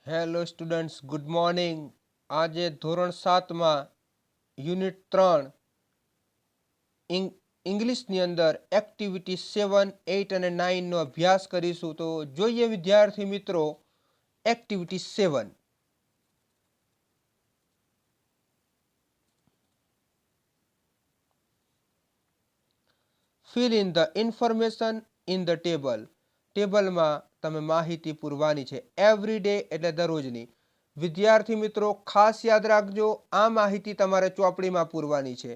Hello students, good morning. આજે ધોરણ 7માં unit 3 ઇંગ્લિશની અંદર એક્ટિવિટી 7, 8 અને 9નો અભ્યાસ કરીશું. તો જોઈએ વિદ્યાર્થી મિત્રો activity 7. Fill in the information in the table. ટેબલમાં તમે માહિતી પૂરવાની છે. એવરી ડે એટલે દરરોજની. વિદ્યાર્થી મિત્રો ખાસ યાદ રાખજો, આ માહિતી તમારે ચોપડીમાં પૂરવાની છે.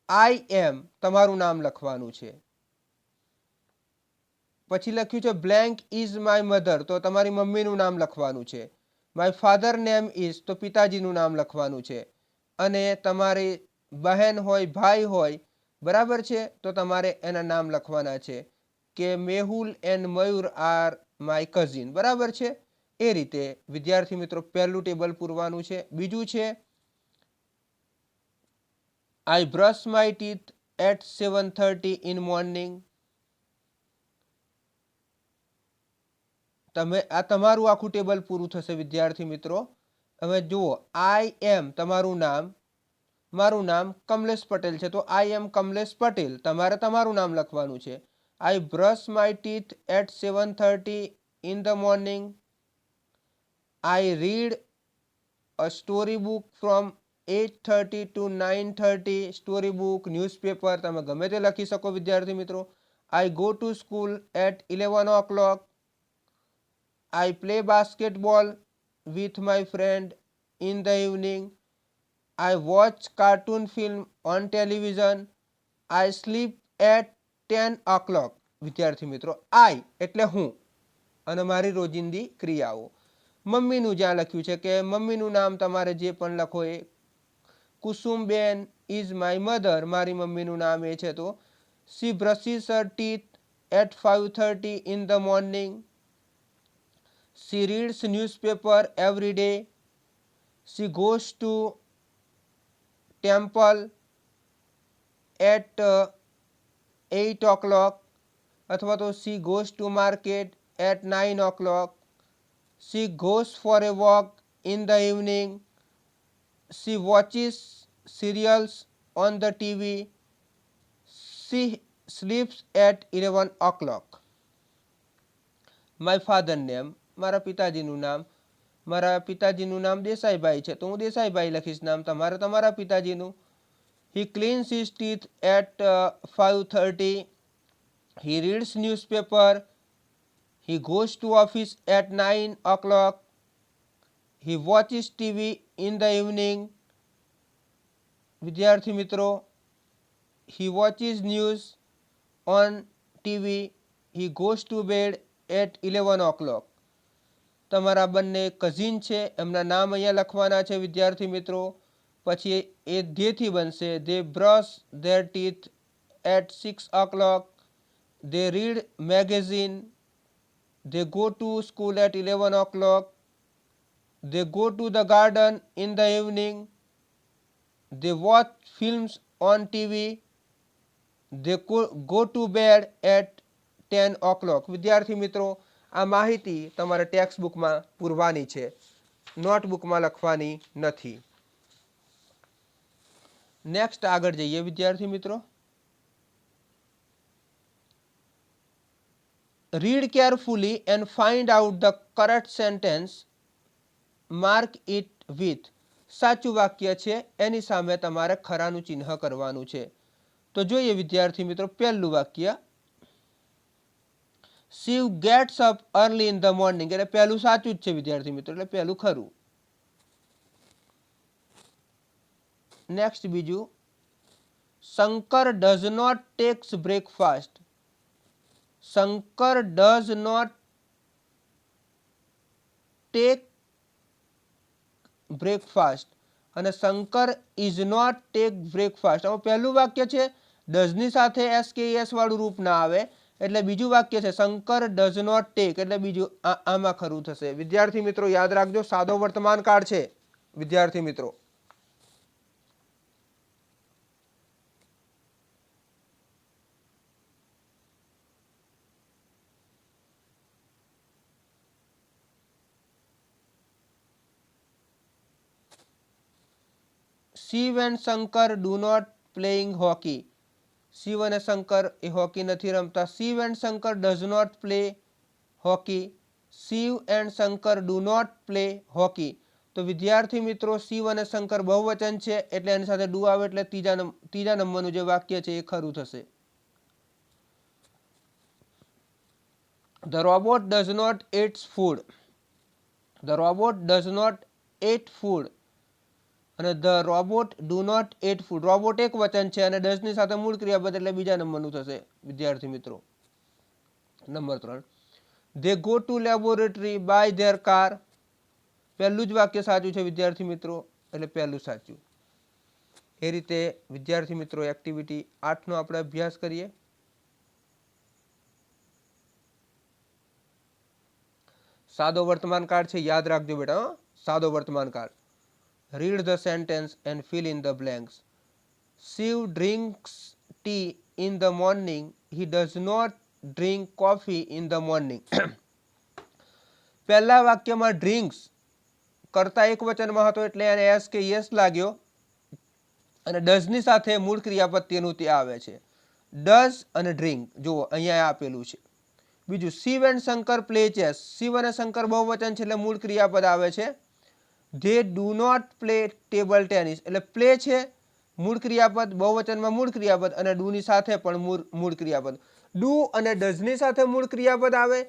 આઈ એમ તમારું નામ લખવાનું છે. પછી લખ્યું છે બ્લેન્ક ઇઝ માય મધર, તો તમારી મમ્મીનું નામ લખવાનું છે. માય ફાધર નેમ ઇઝ, તો પિતાજીનું નામ લખવાનું છે. અને તમારી બહેન હોય, ભાઈ હોય, બરાબર છે, તો તમારે એના નામ લખવાના છે કે Mehul and Mayur are my cousin. બરાબર છે. એ રીતે વિદ્યાર્થી મિત્રો પહેલું ટેબલ પૂરવાનું છે. બીજું છે I brush my teeth at 7:30 in morning. તમે આ તમારું આખું ટેબલ પૂરું થશે વિદ્યાર્થી મિત્રો. હવે જુઓ, આઈ એમ તમારું નામ, મારું નામ કમલેશ પટેલ છે, તો આઈ એમ કમલેશ પટેલ. તમારે તમારું નામ લખવાનું છે. I brush my teeth at 7:30 in the morning. I read a story book from 8:30 to 9:30. Story book, newspaper, તમે ગમે તે લખી શકો વિદ્યાર્થી મિત્રો. I go to school at 11 o'clock. I play basketball with my friend in the evening. I watch cartoon film on television. I sleep at 10 o'clock. વિદ્યાર્થી મિત્રો આઈ એટલે હું અને મારી રોજિંદી ક્રિયાઓ. મમ્મીનું જ્યાં લખ્યું છે કે મમ્મીનું નામ તમારે જે પણ લખો એ. કુસુમબેન ઇઝ માય મધર, મારી મમ્મીનું નામ એ છે, તો she brushes her teeth at 5:30 in the morning. She reads newspaper every day. She goes to temple at 8 o'clock. અથવા તો she goes to market at 9 o'clock. She goes for a walk in the evening. She watches serials on the TV. She sleeps at 11 o'clock. My father name, મારા પિતાજીનું નામ, મારા પિતાજીનું નામ દેસાઈભાઈ છે, તો હું દેસાઈભાઈ લખીશ નામ. તમારે તમારા પિતાજીનું. He cleans his teeth at 5:30. He reads newspaper. He goes to office at 9 o'clock. He watches TV in the evening. વિદ્યાર્થી મિત્રો, he watches news on TV. He goes to bed at 11 o'clock. તમારા બંને cousin છે, એમના નામ અહીંયા લખવાના છે વિદ્યાર્થી મિત્રો. પછી એ ધેથી બનશે they brush their teeth at 6 o'clock. They read magazine. They go to school at 11 o'clock. They go to the garden in the evening. They watch films on TV. They go to bed at 10 o'clock. વિદ્યાર્થી મિત્રો આ માહિતી તમારે text બુકમાં પૂરવાની છે, નોટબુકમાં લખવાની નથી. Next આગળ જઈએ વિદ્યાર્થી મિત્રો. Read carefully and find out the correct sentence. Mark it with. સાચું વાક્ય છે, એની સામે તમારે ખરાનું ચિહ્ન કરવાનું છે. તો જોઈએ વિદ્યાર્થી મિત્રો પહેલું વાક્ય. Shiv gets up early in the morning, એટલે પહેલું સાચું જ છે વિદ્યાર્થી મિત્રો, એટલે પહેલું ખરું. નેક્સ્ટ બીજું. Shankar does not takes breakfast. Shankar does not take breakfast અને Shankar is not take breakfast. આમાં પહેલું વાક્ય છે, ડઝની સાથે SKES વાળું રૂપ ના આવે, એટલે બીજું વાક્ય છે શંકર ડઝ નોટ ટેક, એટલે બીજું આમાં ખરું થશે. વિદ્યાર્થી મિત્રો યાદ રાખજો, સાદો વર્તમાન કાળ છે વિદ્યાર્થી મિત્રો. Shiv and Shankar do not playing hockey. Shiv અને શંકર એ હોકી નથી રમતા. Shiv and Shankar does not play hockey. Shiv and Shankar do not play hockey. તો વિદ્યાર્થી મિત્રો શિવ અને શંકર બહુવચન છે એટલે એની સાથે ડુ આવે એટલે ત્રીજા નંબરનું જે વાક્ય છે એ ખરું થશે. The robot does not eat food. The robot does not eat food. અને the robot do not eat food. Robot એક વચન છે અને does ની સાથે મૂળ ક્રિયાપદ એટલે બીજા નંબરનું થશે વિદ્યાર્થી મિત્રો. Number 3 they go to laboratory by their car. પહેલું જ વાક્ય સાચું છે વિદ્યાર્થી મિત્રો એટલે પહેલું સાચું. એ રીતે વિદ્યાર્થી મિત્રો એક્ટિવિટી 8 નો આપણે અભ્યાસ કરીએ. સાદો વર્તમાન કાળ છે, યાદ રાખજો બેટા. સાદો વર્તમાન કાળ. Read the sentence and fill in the blanks. Shiv drinks tea in the morning. He does not drink coffee in the morning. પહેલા વાક્યમાં ડ્રિંક્સ કરતા એક વચનમાં હતો એટલે એને એસ કે યસ લાગ્યો અને ડઝ ની સાથે મૂળ ક્રિયાપદ તેનું તે આવે છે. ડઝ અને ડ્રિંક જુઓ અહીંયા આપેલું છે. બીજું Shiv and Shankar play chess. Shiv અને શંકર બહુવચન છે એટલે મૂળ ક્રિયાપદ આવે છે. They do not play table tennis એટલે પ્લે છે મૂળ ક્રિયાપદ, બહુવચનમાં મૂળ ક્રિયાપદ અને ડુ ની સાથે પણ મૂળ ક્રિયાપદ. ડુ અને ડઝ ની સાથે મૂળ ક્રિયાપદ આવે.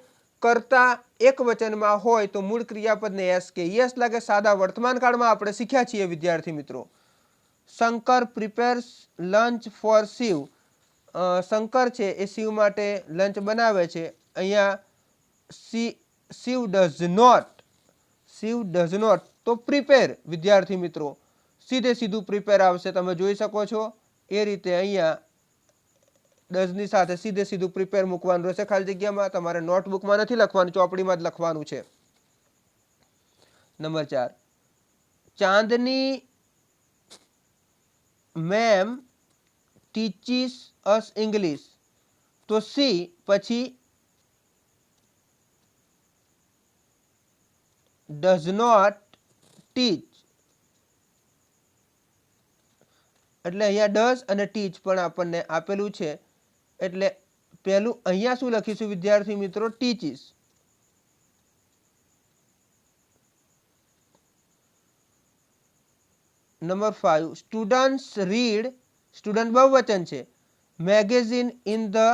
કરતા એક વચનમાં હોય તો મૂળ ક્રિયાપદને એસ કે યસ લાગે. સાદા વર્તમાન કાળમાં આપણે શીખ્યા છીએ વિદ્યાર્થી મિત્રો. Shankar prepares lunch for Shiv. Shankar છે એ શિવ માટે લંચ બનાવે છે. અહીંયા શિવ ડઝ નોટ તો પ્રિપેર વિદ્યાર્થી મિત્રો સીધે સીધું પ્રિપેર આવશે. તમે જોઈ શકો છો એ રીતે અહીંયા ડઝ ની સાથે સીધે સીધું પ્રિપેર મૂકવાનું રહેશે ખાલી જગ્યામાં. તમારે નોટબુકમાં નથી લખવાનું, ચોપડીમાં જ લખવાનું છે. નંબર 4 ચાંદની મેમ ટીચીસ અસ ઇંગ્લિશ. તો સી પછી ડઝ નોટ ટીચ એટલે અહીંયા ડઝ અને ટીચ પણ આપણને આપેલું છે એટલે પહેલું અહીંયા શું લખીશું વિદ્યાર્થી મિત્રો? Teaches. Number 5 students read. Student બહુવચન છે. મેગેઝિન ઇન ધ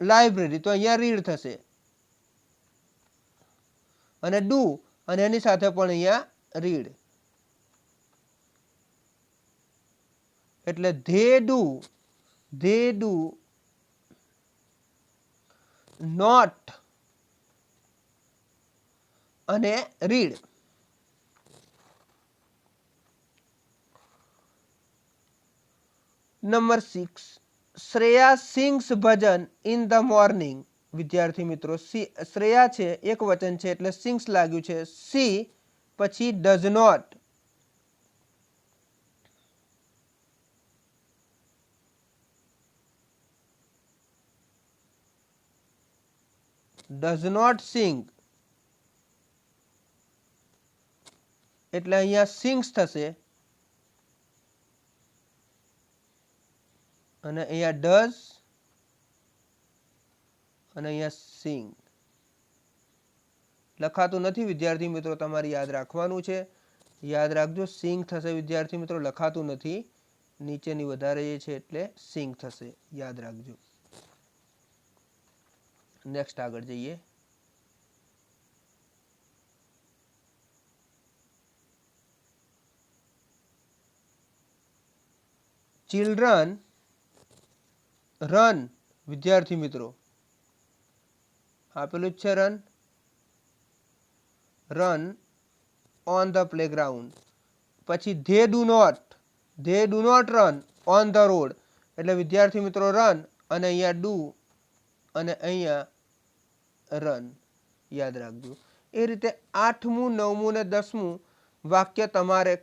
લાઇબ્રેરી તો અહીંયા રીડ થશે અને ડુ અને એની સાથે પણ અહીંયા રીડ એટલે ધે ડુ નોટ અને read. Number 6 Shreya sings Bhajan in the morning. વિદ્યાર્થી મિત્રો શ્રેયા છે એક વચન છે એટલે સિંગ્સ લાગ્યું છે. સી પછી ડઝ નોટ સિંગ એટલે અહીંયા સિંગ્સ થશે અને અહીંયા ડઝ અને અહીંયા સિંગ. લખાતું નથી વિદ્યાર્થી મિત્રો, તમારે યાદ રાખવાનું છે. યાદ રાખજો સિંગ થશે વિદ્યાર્થી મિત્રો, લખાતું નથી. નીચેની વધારે છે એટલે સિંગ થશે, યાદ રાખજો. નેક્સ્ટ આગળ જઈએ. Children run. વિદ્યાર્થી મિત્રો આપેલું જ છે રન ઓન ધ પ્લેગ્રાઉન્ડ. પછી they do not run on the road એટલે વિદ્યાર્થી મિત્રો રન અને અહીંયા ડુ અને અહીંયા રન, યાદ રાખજો. એ રીતે 8મું 9મું ને 10મું વાક્ય તમારે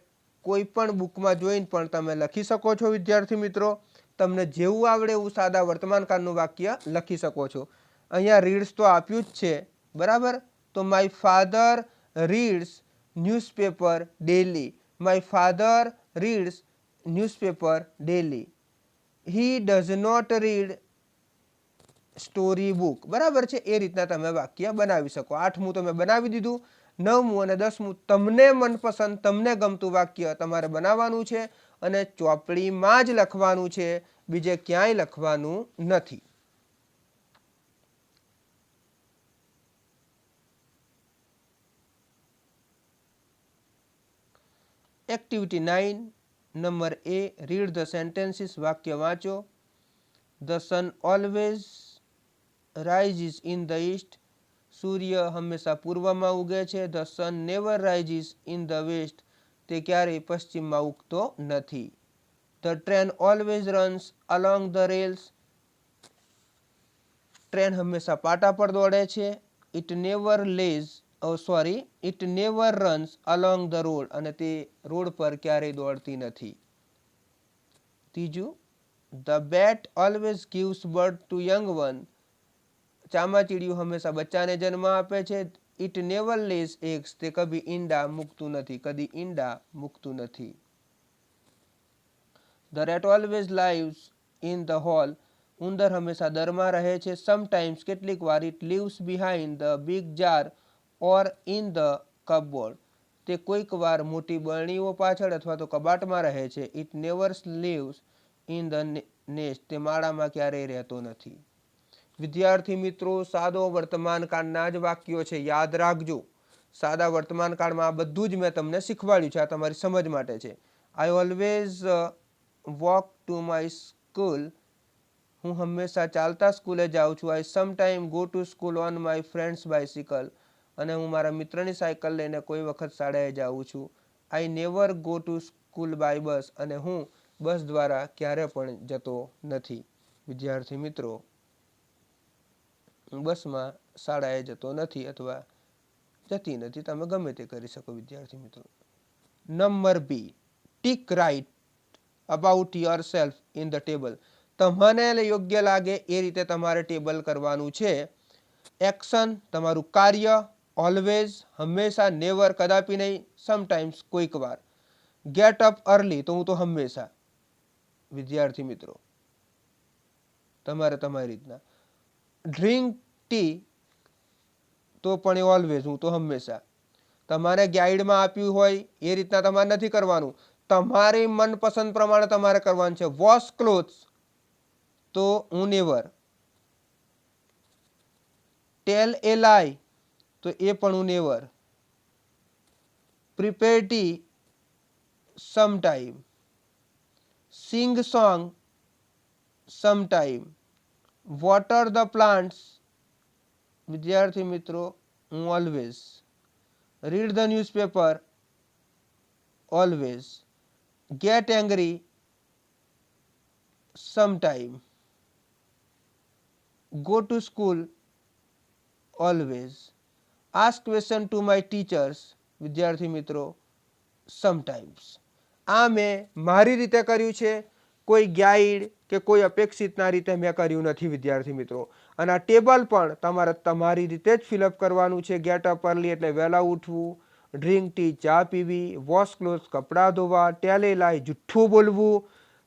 કોઈ પણ બુકમાં જોઈને પણ તમે લખી શકો છો વિદ્યાર્થી મિત્રો. તમને જેવું આવડે એવું સાદા વર્તમાનકાળનું વાક્ય લખી શકો છો. અહીંયા રીડ્સ તો આપ્યું જ છે બરાબર. તો my father reads newspaper daily. My father reads newspaper daily. He does not read story book. બરાબર છે, એ રીતના તમે વાક્ય બનાવી શકો. 8મું તમે બનાવી દીધું. 9મું અને 10મું તમને મનપસંદ તમને ગમતું વાક્ય તમારે બનાવવાનું છે અને ચોપડીમાં જ લખવાનું છે, બીજે ક્યાંય લખવાનું નથી. Activity 9 number A, read the sentences. વાક્ય વાંચો. The sun always rises in the east. સૂર્ય હંમેશા પૂર્વમાં ઉગે છે. The sun never rises in the west. તે ક્યારેય પશ્ચિમમાં ઉગતો નથી. The train always runs along the rails. Train હંમેશા પાટા પર દોડે છે. It never runs along the road. અને તે રોડ પર ક્યારેય દોડતી નથી. ત્રીજું, the bat always gives birth two young one. ચામાચીડિયું હંમેશા બચ્ચાને જન્મ આપે છે. It never lays eggs. તે કદી ઈંડા મૂકતું નથી. The rat always lives in the hole. ઉંદર હંમેશા દરમાં રહે છે. સમટાઇમ્સ કેટલીક વાર. It lives behind the big jar or in the cupboard. તે કોઈક વાર મોટી બરણીઓ પાછળ અથવા તો કબાટમાં રહે છે. It never lives in the nest. તે માળામાં ક્યારેય રહેતો નથી. વિદ્યાર્થી મિત્રો, સાદો વર્તમાન કાળના જ વાક્યો છે, યાદ રાખજો. સાદા વર્તમાન કાળમાં આ બધું જ મેં તમને શીખવાડ્યું છે. આ તમારી સમજ માટે છે. I always walk to my school. હું હંમેશા ચાલતા સ્કૂલે જાઉં છું. I sometime go to school on my friend's bicycle. અને હું મારા મિત્રની સાયકલ લઈને કોઈ વખત શાળાએ જાઉં છું. I never go to school by bus. અને હું બસ દ્વારા ક્યારે પણ જતો નથી. વિદ્યાર્થી મિત્રો, હું બસમાં શાળાએ જતો નથી અથવા જતી નથી. તમે ગમે તે કરી શકો. વિદ્યાર્થી મિત્રો, number B, tick write about your self in the table. તમને યોગ્ય લાગે એ રીતે તમારે ટેબલ કરવાનું છે. એક્શન તમારું કાર્ય. ઓલવેઝ હંમેશા. નેવર કદાપી નહીં. સમટાઇમ્સ કોઈક વાર. ગેટ અપ અર્લી તો હું તો હંમેશા. વિદ્યાર્થી મિત્રો, તમારે તમારી રીતના. ડ્રિંક ટી તો પણ એ ઓલવેઝ હું તો હંમેશા. તમારે ગાઈડમાં આપ્યું હોય એ રીતના તમારે નથી કરવાનું. તમારી મનપસંદ પ્રમાણે તમારે કરવાનું છે. વોશ ક્લોથ્સ તો હું નેવર. ટેલ એ લાય તો એ પણ હું never. Prepare tea sometime. Sing song sometime. Water the plants વિદ્યાર્થી મિત્રો હું always. Read the newspaper always. Get angry sometime. Go to school always. Ask question to my teachers વિદ્યાર્થી મિત્રો સમટાઈમ્સ. આ મેં મારી રીતે કર્યું છે. કોઈ ગાઈડ કે કોઈ અપેક્ષિતના રીતે મેં કર્યું નથી. વિદ્યાર્થી મિત્રો, અને આ ટેબલ પણ તમારે તમારી રીતે જ ફિલઅપ કરવાનું છે. ગેટ અપ અર્લી એટલે વહેલા ઉઠવું. ડ્રિંક ટી ચા પીવી. વોશ ક્લોથ્સ કપડાં ધોવા. ટેલ એ લાય જુઠ્ઠું બોલવું.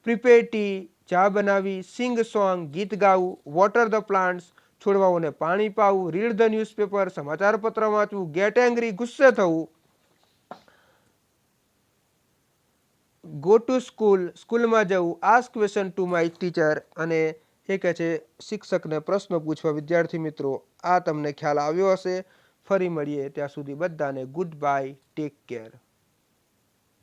પ્રિપેર ટી ચા બનાવી. સિંગ સોંગ ગીત ગાવું. વોટર ધ પ્લાન્ટ્સ છોડવાઓને પાણી પાવું. રીડ ધ ન્યૂઝપેપર સમાચાર પત્ર વાંચવું. ગેટ એંગ્રી ગુસ્સે થવું. ગો ટુ સ્કૂલ સ્કૂલમાં જવું. Ask question to my teacher અને એ કહે છે શિક્ષકને પ્રશ્ન પૂછવા. વિદ્યાર્થી મિત્રો, આ તમને ખ્યાલ આવ્યો હશે. ફરી મળીએ ત્યાં સુધી બધાને ગુડ બાય. Take care.